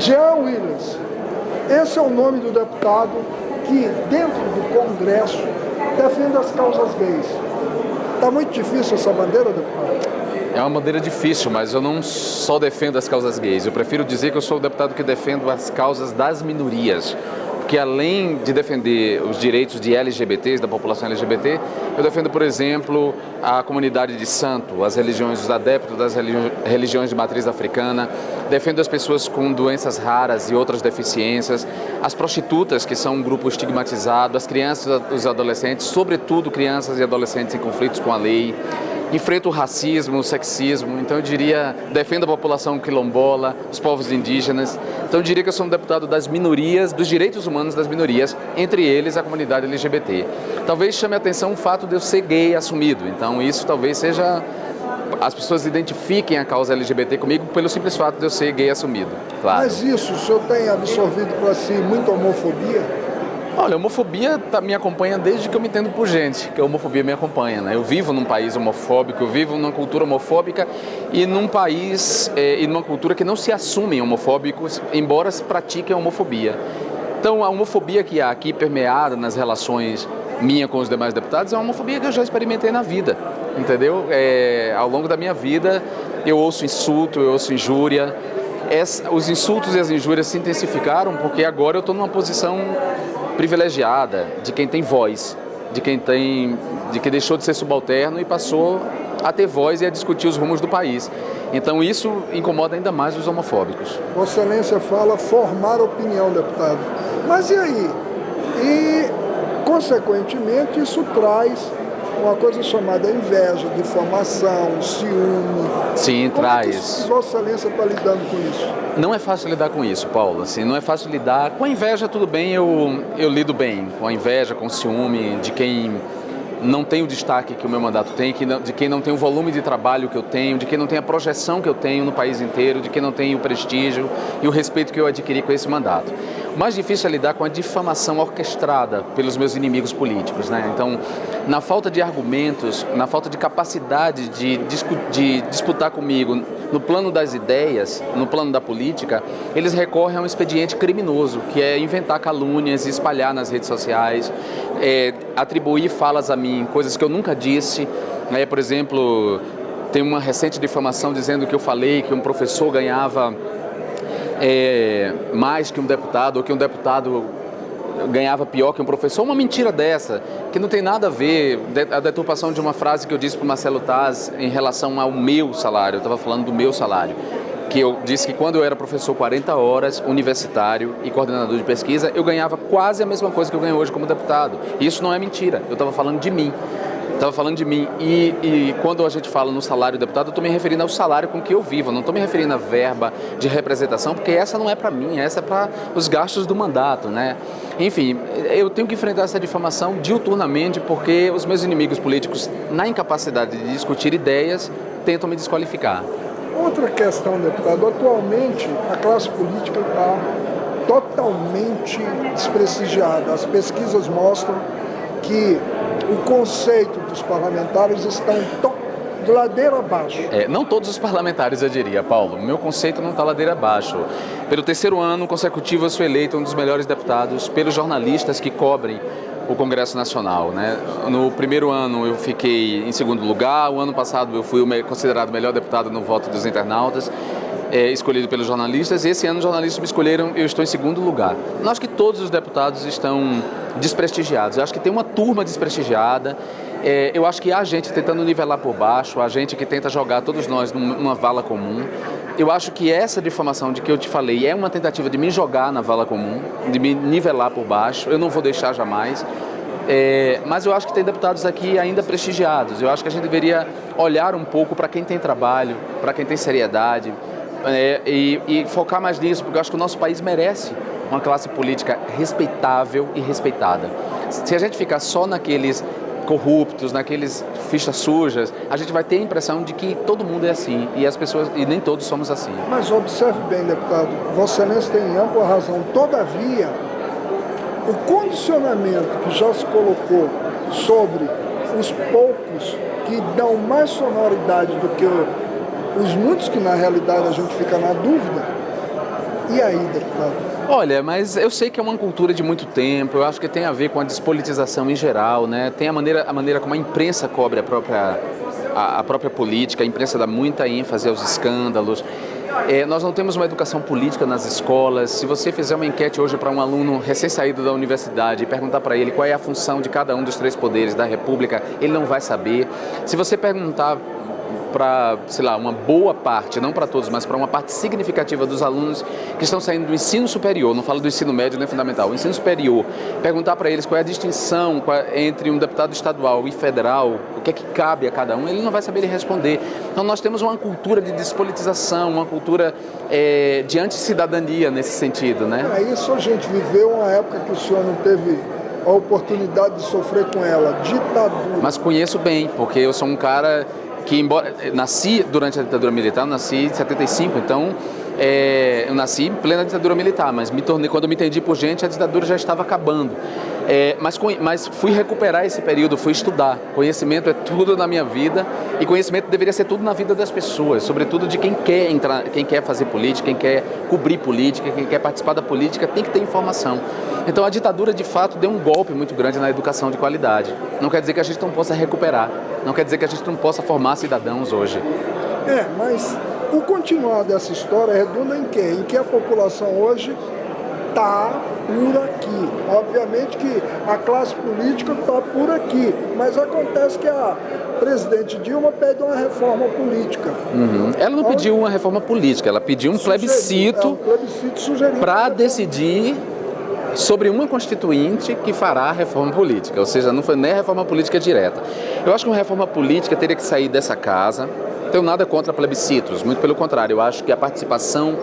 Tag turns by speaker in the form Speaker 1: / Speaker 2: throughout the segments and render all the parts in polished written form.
Speaker 1: Jean Willis, esse é o nome do deputado que, dentro do Congresso, defende as causas gays. Está muito difícil essa bandeira, deputado?
Speaker 2: É uma bandeira difícil, mas eu não só defendo as causas gays. Eu prefiro dizer que eu sou o deputado que defendo as causas das minorias. Porque além de defender os direitos de LGBTs, da população LGBT, eu defendo, por exemplo, a comunidade de santo, as religiões, os adeptos das religiões de matriz africana, defendo as pessoas com doenças raras e outras deficiências, as prostitutas, que são um grupo estigmatizado, as crianças e os adolescentes, sobretudo crianças e adolescentes em conflitos com a lei. Enfrento o racismo, o sexismo, então eu diria, defendo a população quilombola, os povos indígenas. Então eu diria que eu sou um deputado das minorias, dos direitos humanos das minorias, entre eles a comunidade LGBT. Talvez chame a atenção o fato de eu ser gay assumido, então isso talvez seja... As pessoas identifiquem a causa LGBT comigo pelo simples fato de eu ser gay assumido, claro.
Speaker 1: Mas isso, o senhor tem absorvido para si muita homofobia?
Speaker 2: Olha, a homofobia me acompanha desde que eu me entendo por gente, que a homofobia me acompanha, né? Eu vivo num país homofóbico, eu vivo numa cultura homofóbica e num país e numa cultura que não se assumem homofóbicos, embora se pratiquem a homofobia. Então, a homofobia que há aqui permeada nas relações minha com os demais deputados é uma homofobia que eu já experimentei na vida, entendeu? Ao longo da minha vida, eu ouço insulto, eu ouço injúria. Os insultos e as injúrias se intensificaram porque agora eu estou numa posição privilegiada de quem tem voz, de quem deixou de ser subalterno e passou a ter voz e a discutir os rumos do país. Então isso incomoda ainda mais os homofóbicos.
Speaker 1: Vossa Excelência fala formar opinião, deputado. Mas e aí? E, consequentemente, isso traz uma coisa chamada inveja, difamação, ciúme.
Speaker 2: Sim, traz.
Speaker 1: Como Vossa Excelência está lidando com isso?
Speaker 2: Não é fácil lidar com isso, Paulo. Assim, não é fácil lidar. Com a inveja, tudo bem, eu lido bem. Com a inveja, com o ciúme de quem não tem o destaque que o meu mandato tem, de quem não tem o volume de trabalho que eu tenho, de quem não tem a projeção que eu tenho no país inteiro, de quem não tem o prestígio e o respeito que eu adquiri com esse mandato. O mais difícil é lidar com a difamação orquestrada pelos meus inimigos políticos, né? Então, na falta de argumentos, na falta de capacidade de disputar comigo no plano das ideias, no plano da política, eles recorrem a um expediente criminoso, que é inventar calúnias, espalhar nas redes sociais, atribuir falas a mim, coisas que eu nunca disse. Por exemplo, tem uma recente difamação dizendo que eu falei que um professor ganhava mais que um deputado, ou que um deputado ganhava pior que um professor. Uma mentira dessa, que não tem nada a ver, a deturpação de uma frase que eu disse para o Marcelo Taz em relação ao meu salário. Eu estava falando do meu salário, que eu disse que quando eu era professor 40 horas, universitário e coordenador de pesquisa, eu ganhava quase a mesma coisa que eu ganho hoje como deputado. E isso não é mentira, eu estava falando de mim. E quando a gente fala no salário do deputado, eu estou me referindo ao salário com que eu vivo, eu não estou me referindo à verba de representação, porque essa não é para mim, essa é para os gastos do mandato, né? Enfim, eu tenho que enfrentar essa difamação diuturnamente, porque os meus inimigos políticos, na incapacidade de discutir ideias, tentam me desqualificar.
Speaker 1: Outra questão, deputado, atualmente a classe política está totalmente desprestigiada. As pesquisas mostram que o conceito dos parlamentares estão de ladeira abaixo.
Speaker 2: Não todos os parlamentares, eu diria, Paulo. O meu conceito não está ladeira abaixo. Pelo terceiro ano consecutivo, eu sou eleito um dos melhores deputados pelos jornalistas que cobrem o Congresso Nacional, né? No primeiro ano eu fiquei em segundo lugar, o ano passado eu fui considerado o melhor deputado no voto dos internautas, escolhido pelos jornalistas, e esse ano os jornalistas me escolheram, eu estou em segundo lugar. Eu acho que todos os deputados estão desprestigiados, eu acho que tem uma turma desprestigiada, eu acho que há gente tentando nivelar por baixo, há gente que tenta jogar todos nós numa vala comum. Eu acho que essa difamação de que eu te falei é uma tentativa de me jogar na vala comum, de me nivelar por baixo, eu não vou deixar jamais. Mas eu acho que tem deputados aqui ainda prestigiados, eu acho que a gente deveria olhar um pouco para quem tem trabalho, para quem tem seriedade, e focar mais nisso, porque eu acho que o nosso país merece uma classe política respeitável e respeitada. Se a gente ficar só naqueles corruptos, naqueles fichas sujas, a gente vai ter a impressão de que todo mundo é assim e as pessoas, e nem todos somos assim.
Speaker 1: Mas observe bem, deputado, Vossa Excelência tem ampla razão. Todavia, o condicionamento que já se colocou sobre os poucos que dão mais sonoridade do que os muitos que na realidade a gente fica na dúvida, E aí, deputado?
Speaker 2: Olha, mas eu sei que é uma cultura de muito tempo, eu acho que tem a ver com a despolitização em geral, né? Tem a maneira como a imprensa cobre a própria política, a imprensa dá muita ênfase aos escândalos. Nós não temos uma educação política nas escolas. Se você fizer uma enquete hoje para um aluno recém-saído da universidade e perguntar para ele qual é a função de cada um dos três poderes da República, ele não vai saber. Se você perguntar para, sei lá, uma boa parte, não para todos, mas para uma parte significativa dos alunos que estão saindo do ensino superior, não falo do ensino médio nem fundamental, o ensino superior, perguntar para eles qual é a distinção entre um deputado estadual e federal, o que é que cabe a cada um, ele não vai saber lhe responder. Então nós temos uma cultura de despolitização, uma cultura de anticidadania nesse sentido, né?
Speaker 1: Isso a gente viveu uma época que o senhor não teve a oportunidade de sofrer com ela, ditadura.
Speaker 2: Mas conheço bem, porque eu sou um cara que, embora nasci durante a ditadura militar, eu nasci em 75, então eu nasci em plena ditadura militar, mas quando eu me entendi por gente, a ditadura já estava acabando. Mas fui recuperar esse período, fui estudar. Conhecimento é tudo na minha vida e conhecimento deveria ser tudo na vida das pessoas, sobretudo de quem quer entrar, quem quer fazer política, quem quer cobrir política, quem quer participar da política, tem que ter informação. Então a ditadura de fato deu um golpe muito grande na educação de qualidade. Não quer dizer que a gente não possa recuperar, não quer dizer que a gente não possa formar cidadãos hoje.
Speaker 1: Mas o continuar dessa história redunda em quê? Em que a população hoje está por aqui. Obviamente que a classe política está por aqui, mas acontece que a presidente Dilma pede uma reforma política.
Speaker 2: Ela não pediu uma reforma política, ela pediu um plebiscito para decidir sobre uma constituinte que fará a reforma política, ou seja, não foi nem a reforma política direta. Eu acho que uma reforma política teria que sair dessa casa. Não tenho nada contra plebiscitos, muito pelo contrário, eu acho que a participação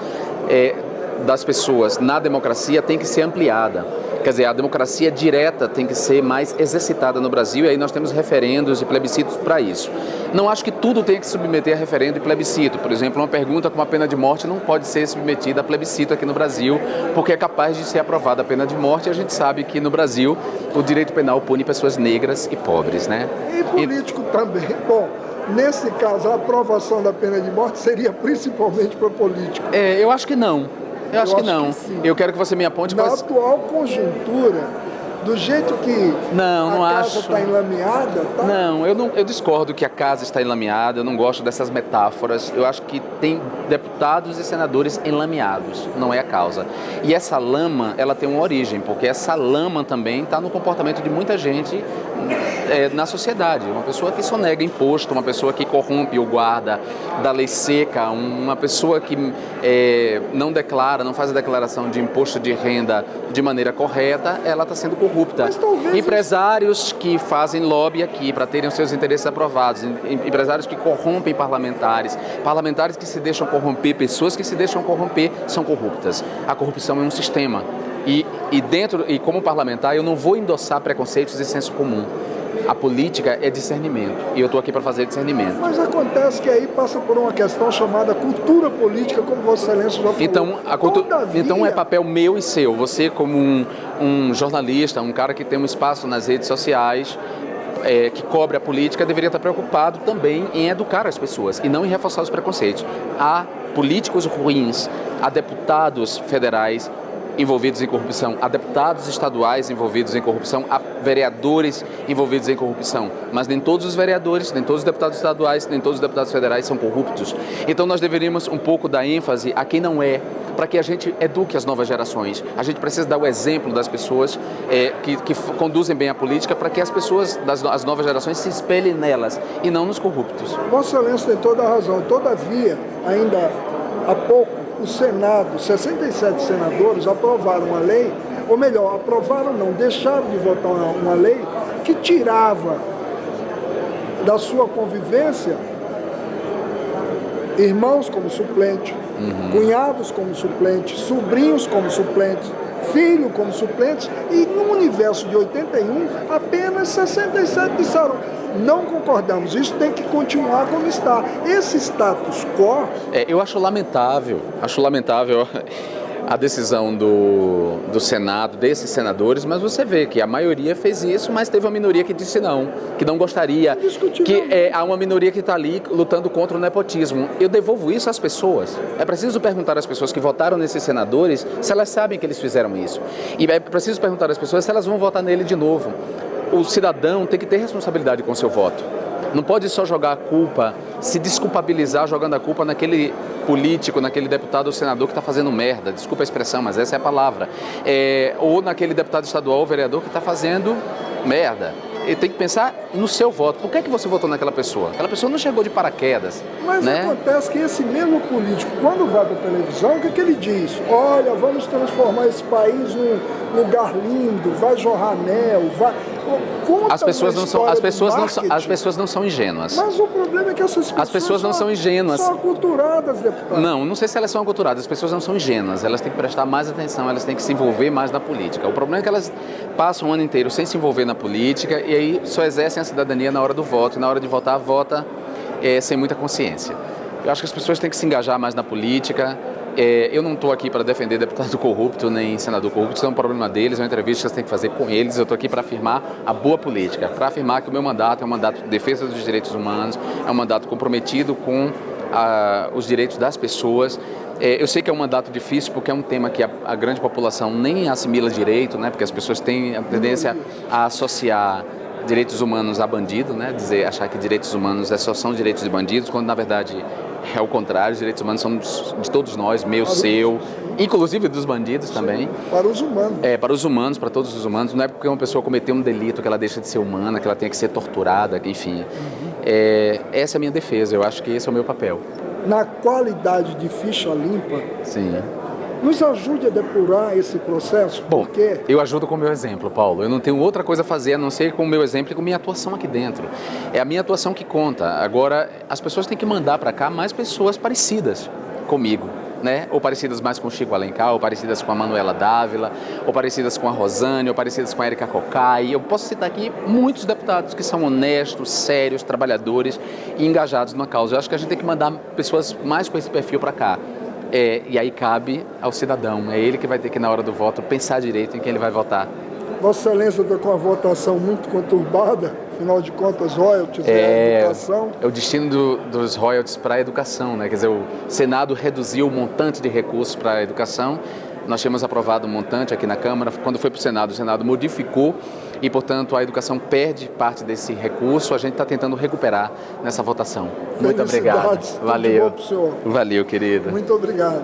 Speaker 2: das pessoas na democracia tem que ser ampliada. Quer dizer, a democracia direta tem que ser mais exercitada no Brasil e aí nós temos referendos e plebiscitos para isso. Não acho que tudo tenha que se submeter a referendo e plebiscito. Por exemplo, uma pergunta com a pena de morte não pode ser submetida a plebiscito aqui no Brasil, porque é capaz de ser aprovada a pena de morte e a gente sabe que no Brasil o direito penal pune pessoas negras e pobres, né?
Speaker 1: E político também. Bom, nesse caso, a aprovação da pena de morte seria principalmente para político.
Speaker 2: Eu acho que não. Eu acho que não. Eu quero que você me aponte
Speaker 1: na atual conjuntura, do jeito que a casa está enlameada, tá?
Speaker 2: Não, eu discordo que a casa está enlameada, eu não gosto dessas metáforas. Eu acho que tem deputados e senadores enlameados, não é a causa. E essa lama, ela tem uma origem, porque essa lama também está no comportamento de muita gente na sociedade. Uma pessoa que sonega imposto, uma pessoa que corrompe o guarda da lei seca, uma pessoa que não declara, não faz a declaração de imposto de renda de maneira correta, ela está sendo corrupta. Empresários que fazem lobby aqui para terem os seus interesses aprovados, empresários que corrompem parlamentares, parlamentares que se deixam corromper, pessoas que se deixam corromper são corruptas. A corrupção é um sistema. E como parlamentar, eu não vou endossar preconceitos e senso comum. A política é discernimento, e eu estou aqui para fazer discernimento.
Speaker 1: Mas acontece que aí passa por uma questão chamada cultura política, como Vossa Excelência já falou.
Speaker 2: Então é papel meu e seu. Você, como um jornalista, um cara que tem um espaço nas redes sociais, que cobre a política, deveria estar preocupado também em educar as pessoas e não em reforçar os preconceitos. Há políticos ruins, há deputados federais envolvidos em corrupção, há deputados estaduais envolvidos em corrupção, há vereadores envolvidos em corrupção, mas nem todos os vereadores, nem todos os deputados estaduais, nem todos os deputados federais são corruptos. Então nós deveríamos um pouco dar ênfase a quem não é, para que a gente eduque as novas gerações. A gente precisa dar o exemplo das pessoas que conduzem bem a política, para que as pessoas as novas gerações se espelhem nelas e não nos corruptos.
Speaker 1: Vossa Excelência tem toda a razão. Todavia, ainda há pouco, o Senado, 67 senadores aprovaram uma lei, ou melhor, aprovaram não, deixaram de votar uma lei que tirava da sua convivência irmãos como suplente, cunhados como suplente, sobrinhos como suplente, filho como suplente, e no universo de 81, apenas 67 disseram: não concordamos, isso tem que continuar como está. Esse status quo...
Speaker 2: Eu acho lamentável, a decisão do Senado, desses senadores, mas você vê que a maioria fez isso, mas teve uma minoria que disse não, que não gostaria, que há uma minoria que está ali lutando contra o nepotismo. Eu devolvo isso às pessoas. É preciso perguntar às pessoas que votaram nesses senadores se elas sabem que eles fizeram isso. E é preciso perguntar às pessoas se elas vão votar nele de novo. O cidadão tem que ter responsabilidade com o seu voto. Não pode só jogar a culpa, se desculpabilizar jogando a culpa naquele político, naquele deputado ou senador que está fazendo merda, desculpa a expressão, mas essa é a palavra. Ou naquele deputado estadual ou vereador que está fazendo merda. Ele tem que pensar no seu voto. Por que você votou naquela pessoa? Aquela pessoa não chegou de paraquedas.
Speaker 1: Mas
Speaker 2: né?
Speaker 1: Acontece que esse mesmo político, quando vai para a televisão, o que ele diz? Olha, vamos transformar esse país num lugar lindo, vai jorrar mel, vai...
Speaker 2: As pessoas não são ingênuas.
Speaker 1: Mas o problema é que
Speaker 2: as pessoas não são ingênuas.
Speaker 1: São aculturadas, deputado.
Speaker 2: Não sei se elas são aculturadas. As pessoas não são ingênuas. Elas têm que prestar mais atenção, elas têm que se envolver mais na política. O problema é que elas passam o ano inteiro sem se envolver na política e aí só exercem a cidadania na hora do voto. E na hora de votar, vota sem muita consciência. Eu acho que as pessoas têm que se engajar mais na política. Eu não estou aqui para defender deputado corrupto nem senador corrupto, isso é um problema deles, é uma entrevista que você tem que fazer com eles. Eu estou aqui para afirmar a boa política, para afirmar que o meu mandato é um mandato de defesa dos direitos humanos, é um mandato comprometido com os direitos das pessoas. Eu sei que é um mandato difícil porque é um tema que a grande população nem assimila direito, né? Porque as pessoas têm a tendência a associar direitos humanos a bandido, né? Achar que direitos humanos só são direitos de bandidos, quando na verdade é o contrário. Os direitos humanos são de todos nós, meu, seu, inclusive dos bandidos também.
Speaker 1: Para os humanos.
Speaker 2: Para os humanos, para todos os humanos. Não é porque uma pessoa cometeu um delito que ela deixa de ser humana, que ela tenha que ser torturada, enfim. Essa é a minha defesa, eu acho que esse é o meu papel.
Speaker 1: Na qualidade de ficha limpa,
Speaker 2: sim,
Speaker 1: nos ajude a depurar esse processo.
Speaker 2: Bom,
Speaker 1: porque
Speaker 2: eu ajudo com o meu exemplo, Paulo. Eu não tenho outra coisa a fazer a não ser com o meu exemplo e com a minha atuação aqui dentro. É a minha atuação que conta. Agora, as pessoas têm que mandar para cá mais pessoas parecidas comigo, né? Ou parecidas mais com o Chico Alencar, ou parecidas com a Manuela Dávila, ou parecidas com a Rosane, ou parecidas com a Érica Cocai. Eu posso citar aqui muitos deputados que são honestos, sérios, trabalhadores e engajados numa causa. Eu acho que a gente tem que mandar pessoas mais com esse perfil para cá. E aí cabe ao cidadão, é ele que vai ter que, na hora do voto, pensar direito em quem ele vai votar.
Speaker 1: Vossa Excelência está com uma votação muito conturbada, afinal de contas, royalties é a educação.
Speaker 2: É o destino dos royalties para a educação, né? Quer dizer, o Senado reduziu o montante de recursos para a educação. Nós tínhamos aprovado um montante aqui na Câmara. Quando foi para o Senado modificou e, portanto, a educação perde parte desse recurso. A gente está tentando recuperar nessa votação. Muito obrigado.
Speaker 1: Valeu. Tudo bom pro senhor.
Speaker 2: Valeu, querido.
Speaker 1: Muito obrigado.